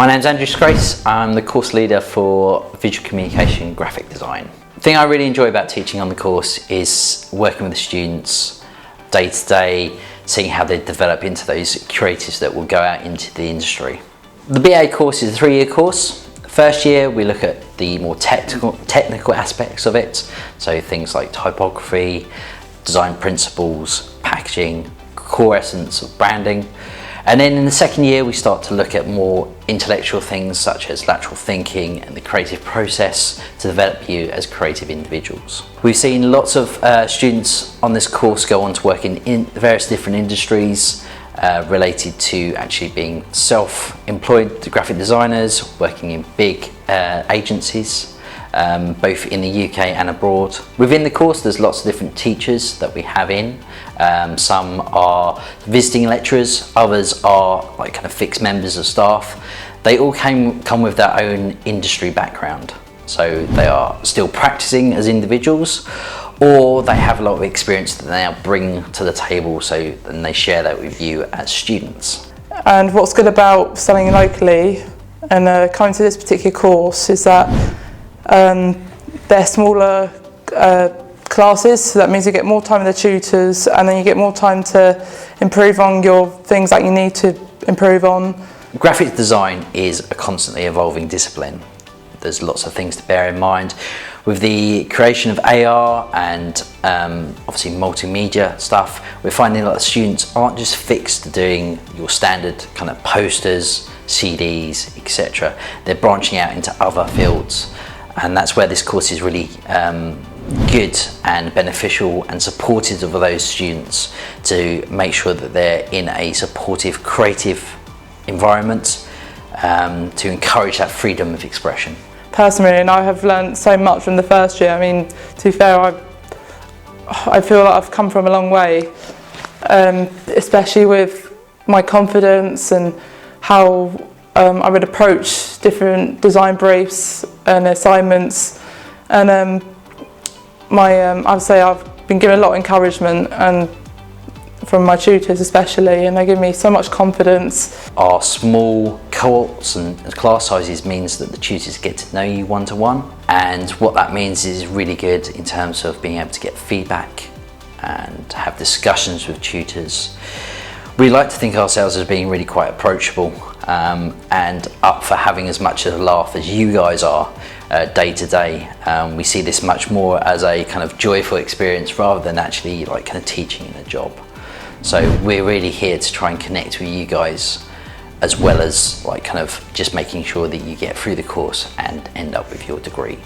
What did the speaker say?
My name's Andrew Scrace. I'm the course leader for Visual Communication Graphic Design. The thing I really enjoy about teaching on the course is working with the students day to day, seeing how they develop into those creatives that will go out into the industry. The BA course is a 3-year course. First year we look at the more technical aspects of it, so things like typography, design principles, packaging, core essence of branding. And then in the second year we start to look at more intellectual things such as lateral thinking and the creative process to develop you as creative individuals. We've seen lots of students on this course go on to work in various different industries related to actually being self-employed graphic designers, working in big agencies, both in the UK and abroad. Within the course there's lots of different teachers that we have in. Some are visiting lecturers, others are like kind of fixed members of staff. They all come with their own industry background. So they are still practicing as individuals, or they have a lot of experience that they now bring to the table, so then they share that with you as students. And what's good about studying locally and coming to this particular course is that they're smaller classes, so that means you get more time with the tutors, and then you get more time to improve on your things that you need to improve on. Graphic design is a constantly evolving discipline. There's lots of things to bear in mind. With the creation of AR and obviously multimedia stuff, we're finding a lot of students aren't just fixed to doing your standard kind of posters, CDs, etc. They're branching out into other fields, and that's where this course is really good and beneficial and supportive of those students to make sure that they're in a supportive, creative environment to encourage that freedom of expression. Personally, and I have learned so much from the first year. I mean, to be fair, I feel like I've come from a long way, especially with my confidence and how I would approach different design briefs and assignments. And I would say I've been given a lot of encouragement, and from my tutors especially, and they give me so much confidence. Our small cohorts and class sizes means that the tutors get to know you one-to-one, and what that means is really good in terms of being able to get feedback and have discussions with tutors. We like to think of ourselves as being really quite approachable and up for having as much of a laugh as you guys are day to day. We see this much more as a kind of joyful experience rather than actually like kind of teaching in a job. So we're really here to try and connect with you guys, as well as like kind of just making sure that you get through the course and end up with your degree.